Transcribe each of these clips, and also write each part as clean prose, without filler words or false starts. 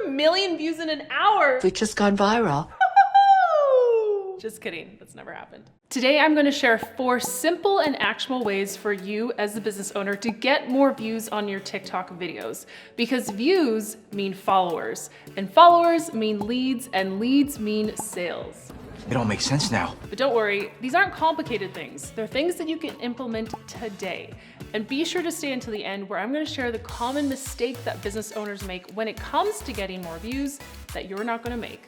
million views in an hour. We've just gone viral. Just kidding, that's never happened. Today, I'm gonna share 4 simple and actionable ways for you as a business owner to get more views on your TikTok videos. Because views mean followers, and followers mean leads, and leads mean sales. It all makes sense now. But don't worry, these aren't complicated things. They're things that you can implement today. And be sure to stay until the end, where I'm gonna share the common mistake that business owners make when it comes to getting more views that you're not gonna make.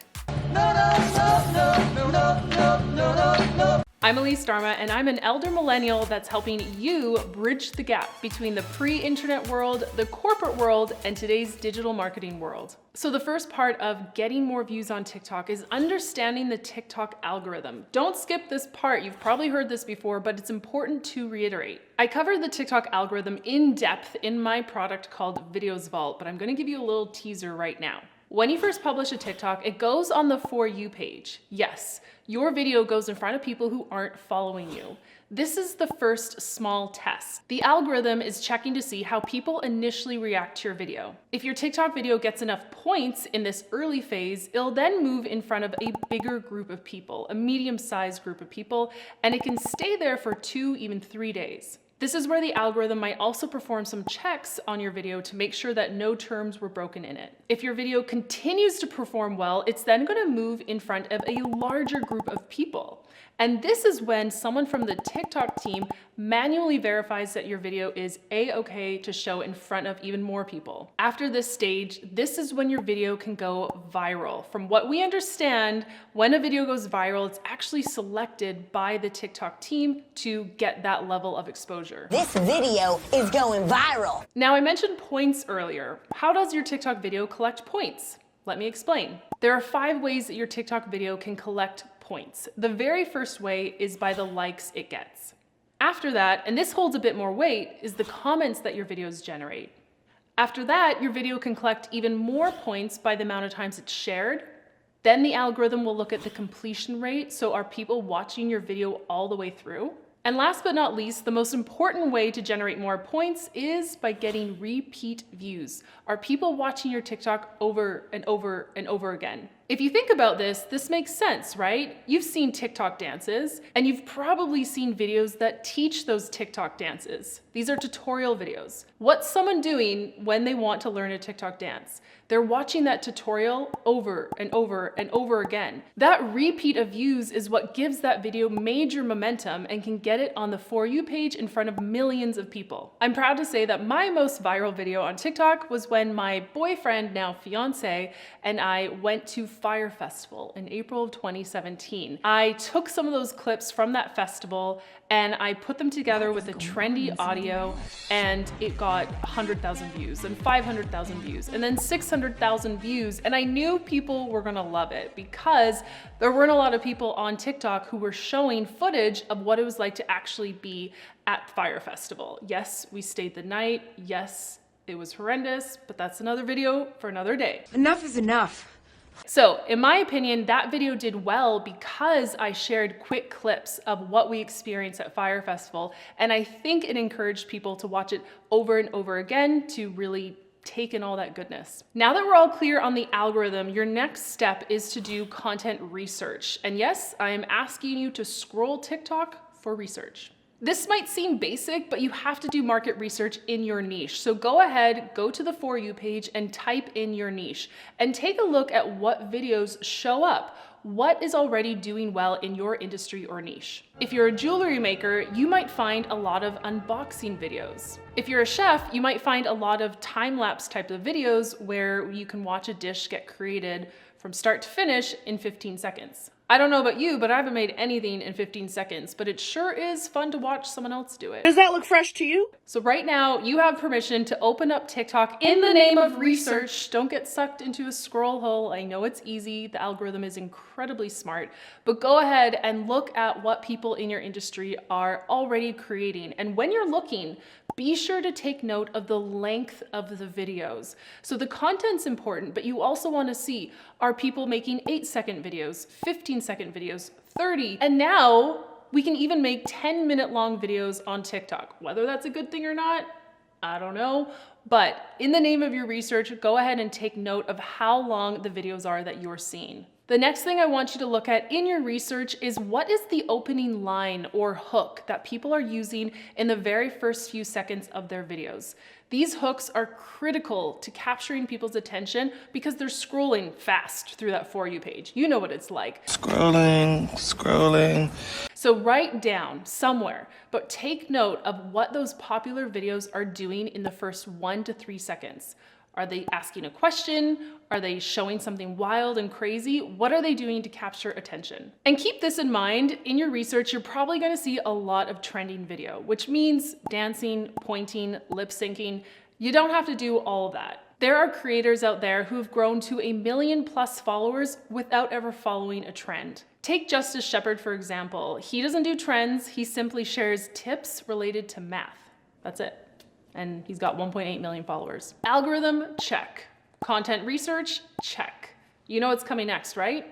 I'm Elise and I'm an elder millennial that's helping you bridge the gap between the pre-internet world, the corporate world, and today's digital marketing world. So the first part of getting more views on TikTok is understanding the TikTok algorithm. Don't skip this part. You've probably heard this before, but it's important to reiterate. I covered the TikTok algorithm in depth in my product called Videos Vault, but I'm gonna give you a little teaser right now. When you first publish a TikTok, it goes on the For You page. Yes, your video goes in front of people who aren't following you. This is the first small test. The algorithm is checking to see how people initially react to your video. If your TikTok video gets enough points in this early phase, it'll then move in front of a bigger group of people, a medium-sized group of people, and it can stay there for 2, even 3 days. This is where the algorithm might also perform some checks on your video to make sure that no terms were broken in it. If your video continues to perform well, it's then going to move in front of a larger group of people. And this is when someone from the TikTok team manually verifies that your video is A-okay to show in front of even more people. After this stage, this is when your video can go viral. From what we understand, when a video goes viral, it's actually selected by the TikTok team to get that level of exposure. This video is going viral. Now, I mentioned points earlier. How does your TikTok video collect points? Let me explain. There are 5 ways that your TikTok video can collect points. The very first way is by the likes it gets. After that, and this holds a bit more weight, is the comments that your videos generate. After that, your video can collect even more points by the amount of times it's shared. Then the algorithm will look at the completion rate. So are people watching your video all the way through? And last but not least, the most important way to generate more points is by getting repeat views. Are people watching your TikTok over and over and over again? If you think about this, this makes sense, right? You've seen TikTok dances, and you've probably seen videos that teach those TikTok dances. These are tutorial videos. What's someone doing when they want to learn a TikTok dance? They're watching that tutorial over and over and over again. That repeat of views is what gives that video major momentum and can get it on the For You page in front of millions of people. I'm proud to say that my most viral video on TikTok was when my boyfriend, now fiance, and I went to Fire Festival in April of 2017. I took some of those clips from that festival and I put them together with a trendy audio, and it got 100,000 views and 500,000 views and then 600,000 views. And I knew people were gonna love it because there weren't a lot of people on TikTok who were showing footage of what it was like to actually be at Fire Festival. Yes, we stayed the night. Yes, it was horrendous, but that's another video for another day. Enough is enough. So in my opinion, that video did well because I shared quick clips of what we experienced at Fire Festival. And I think it encouraged people to watch it over and over again to really take in all that goodness. Now that we're all clear on the algorithm, your next step is to do content research. And yes, I am asking you to scroll TikTok for research. This might seem basic, but you have to do market research in your niche. So go ahead, go to the For You page and type in your niche and take a look at what videos show up. What is already doing well in your industry or niche? If you're a jewelry maker, you might find a lot of unboxing videos. If you're a chef, you might find a lot of time-lapse type of videos where you can watch a dish get created from start to finish in 15 seconds. I don't know about you, but I haven't made anything in 15 seconds, but it sure is fun to watch someone else do it. Does that look fresh to you? So right now, you have permission to open up TikTok in the name of research. Don't get sucked into a scroll hole. I know it's easy. The algorithm is incredibly smart, but go ahead and look at what people in your industry are already creating. And when you're looking, be sure to take note of the length of the videos. So the content's important, but you also want to see, are people making 8-second videos, 15-second videos, 30? And now we can even make 10-minute long videos on TikTok. Whether that's a good thing or not, I don't know. But in the name of your research, go ahead and take note of how long the videos are that you're seeing. The next thing I want you to look at in your research is what is the opening line or hook that people are using in the very first few seconds of their videos. These hooks are critical to capturing people's attention because they're scrolling fast through that For You page. You know what it's like. Scrolling. So write down somewhere, but take note of what those popular videos are doing in the first 1 to 3 seconds. Are they asking a question? Are they showing something wild and crazy? What are they doing to capture attention? And keep this in mind, in your research, you're probably gonna see a lot of trending video, which means dancing, pointing, lip syncing. You don't have to do all of that. There are creators out there who have grown to 1 million+ followers without ever following a trend. Take Justice Shepherd, for example. He doesn't do trends, he simply shares tips related to math. That's it. And he's got 1.8 million followers. Algorithm, check. Content research, check. You know what's coming next, right?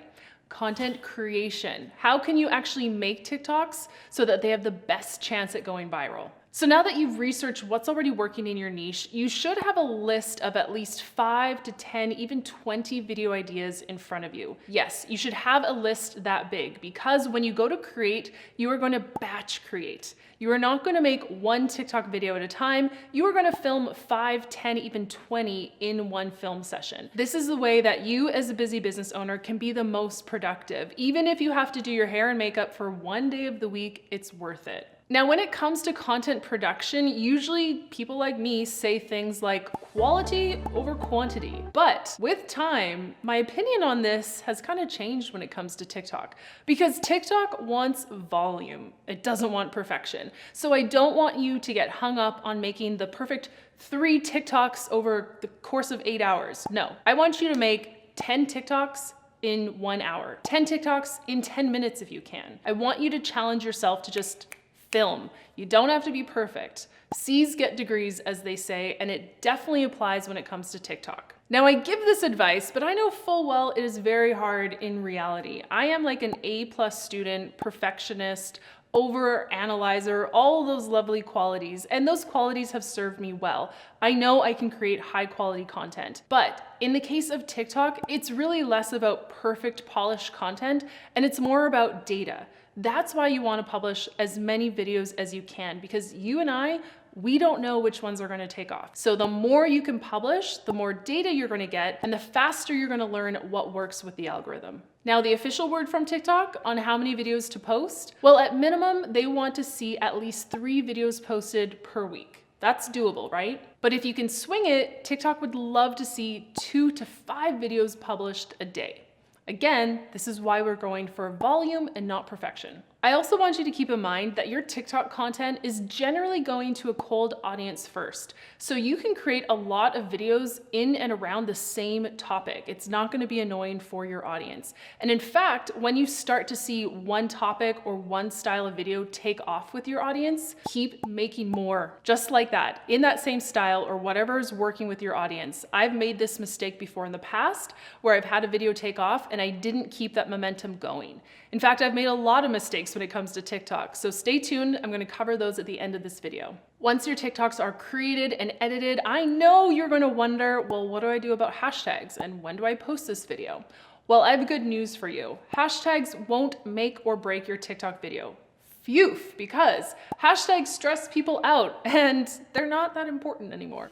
Content creation. How can you actually make TikToks so that they have the best chance at going viral? So now that you've researched what's already working in your niche, you should have a list of at least 5 to 10, even 20 video ideas in front of you. Yes, you should have a list that big because when you go to create, you are going to batch create. You are not going to make one TikTok video at a time. You are going to film 5, 10, even 20 in one film session. This is the way that you as a busy business owner can be the most productive. Even if you have to do your hair and makeup for 1 day of the week, it's worth it. Now, when it comes to content production, usually people like me say things like quality over quantity. But with time, my opinion on this has kind of changed when it comes to TikTok because TikTok wants volume. It doesn't want perfection. So I don't want you to get hung up on making the perfect 3 TikToks over the course of 8 hours. No, I want you to make 10 TikToks in 1 hour, 10 TikToks in 10 minutes if you can. I want you to challenge yourself to just film. You don't have to be perfect. C's get degrees, as they say, and it definitely applies when it comes to TikTok. Now, I give this advice, but I know full well it is very hard in reality. I am like an A+ student, perfectionist, over-analyzer, all those lovely qualities, and those qualities have served me well. I know I can create high-quality content, but in the case of TikTok, it's really less about perfect, polished content, and it's more about data. That's why you want to publish as many videos as you can because you and we don't know which ones are going to take off. So the more you can publish, the more data you're going to get and the faster you're going to learn what works with the algorithm. Now, the official word from TikTok on how many videos to post, well, at minimum, they want to see at least 3 videos posted per week. That's doable, right? But if you can swing it, TikTok would love to see 2 to 5 videos published a day. Again, this is why we're going for volume and not perfection. I also want you to keep in mind that your TikTok content is generally going to a cold audience first. So you can create a lot of videos in and around the same topic. It's not going to be annoying for your audience. And in fact, when you start to see one topic or one style of video take off with your audience, keep making more just like that, in that same style or whatever is working with your audience. I've made this mistake before in the past where I've had a video take off and I didn't keep that momentum going. In fact, I've made a lot of mistakes when it comes to TikTok, so stay tuned. I'm going to cover those at the end of this video. Once your TikToks are created and edited, I know you're going to wonder, well, what do I do about hashtags and when do I post this video? Well, I have good news for you. Hashtags won't make or break your TikTok video. Phew, because hashtags stress people out and they're not that important anymore.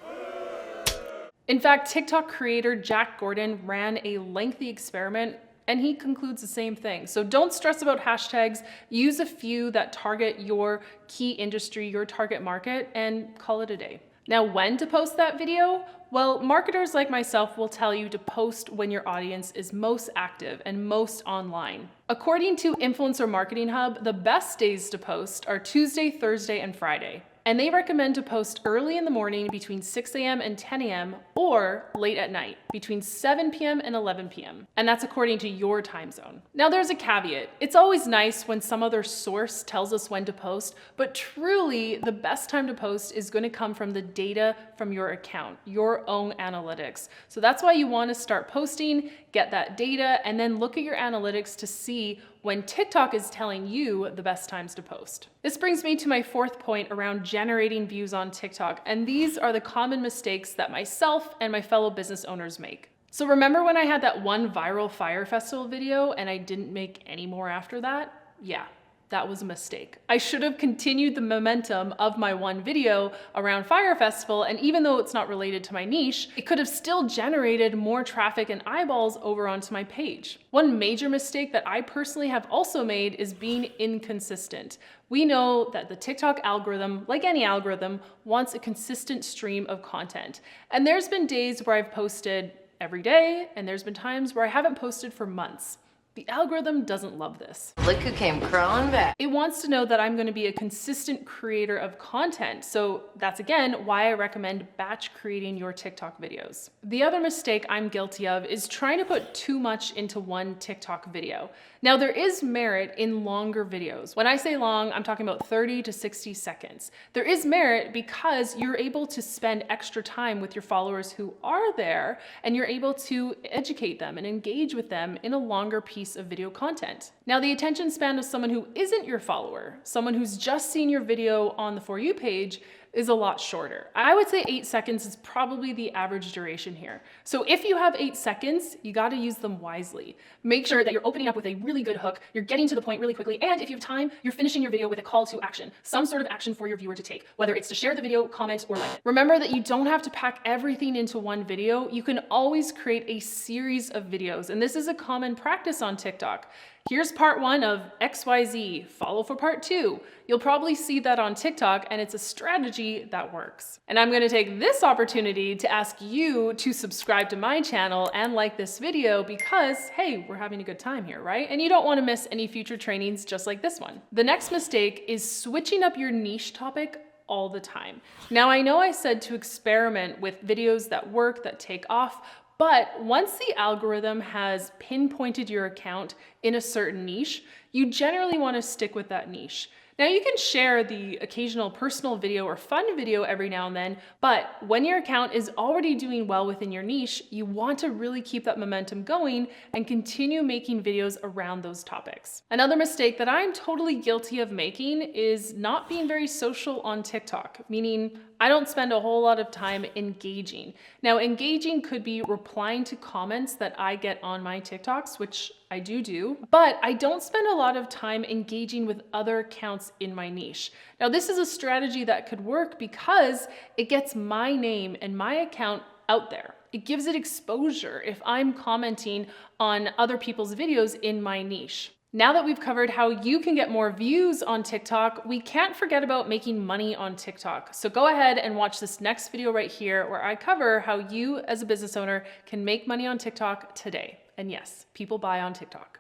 In fact, TikTok creator Jack Gordon ran a lengthy experiment and he concludes the same thing. So don't stress about hashtags, use a few that target your key industry, your target market, and call it a day. Now, when to post that video? Well, marketers like myself will tell you to post when your audience is most active and most online. According to Influencer Marketing Hub, the best days to post are Tuesday, Thursday, and Friday. And they recommend to post early in the morning between 6 a.m. and 10 a.m. or late at night between 7 p.m. and 11 p.m. And that's according to your time zone. Now there's a caveat. It's always nice when some other source tells us when to post, but truly the best time to post is going to come from the data from your account, your own analytics. So that's why you want to start posting, get that data, and then look at your analytics to see when TikTok is telling you the best times to post. This brings me to my fourth point around generating views on TikTok, and these are the common mistakes that myself and my fellow business owners make. So remember when I had that one viral Fire Festival video and I didn't make any more after that? Yeah, that was a mistake. I should have continued the momentum of my one video around Fire Festival, and even though it's not related to my niche, it could have still generated more traffic and eyeballs over onto my page. One major mistake that I personally have also made is being inconsistent. We know that the TikTok algorithm, like any algorithm, wants a consistent stream of content. And there's been days where I've posted every day, and there's been times where I haven't posted for months. The algorithm doesn't love this. Look who came crawling back. It wants to know that I'm going to be a consistent creator of content. So that's again why I recommend batch creating your TikTok videos. The other mistake I'm guilty of is trying to put too much into one TikTok video. Now there is merit in longer videos. When I say long, I'm talking about 30 to 60 seconds. There is merit because you're able to spend extra time with your followers who are there, and you're able to educate them and engage with them in a longer piece of video content. Now the attention span of someone who isn't your follower, someone who's just seen your video on the For You page, is a lot shorter. I would say 8 seconds is probably the average duration here. So if you have 8 seconds, you got to use them wisely. Make sure that you're opening up with a really good hook, you're getting to the point really quickly, and if you have time, you're finishing your video with a call to action, some sort of action for your viewer to take, whether it's to share the video, comment, or like it. Remember that you don't have to pack everything into one video. You can always create a series of videos, and this is a common practice on TikTok. Here's part 1 of XYZ, follow for part 2. You'll probably see that on TikTok, and it's a strategy that works. And I'm gonna take this opportunity to ask you to subscribe to my channel and like this video because, hey, we're having a good time here, right? And you don't wanna miss any future trainings just like this one. The next mistake is switching up your niche topic all the time. Now, I know I said to experiment with videos that work, that take off, but once the algorithm has pinpointed your account in a certain niche, you generally want to stick with that niche. Now you can share the occasional personal video or fun video every now and then, but when your account is already doing well within your niche, you want to really keep that momentum going and continue making videos around those topics. Another mistake that I'm totally guilty of making is not being very social on TikTok, meaning I don't spend a whole lot of time engaging. Now, engaging could be replying to comments that I get on my TikToks, which I do, but I don't spend a lot of time engaging with other accounts in my niche. Now, this is a strategy that could work because it gets my name and my account out there. It gives it exposure if I'm commenting on other people's videos in my niche. Now that we've covered how you can get more views on TikTok, we can't forget about making money on TikTok. So go ahead and watch this next video right here where I cover how you as a business owner can make money on TikTok today. And yes, people buy on TikTok.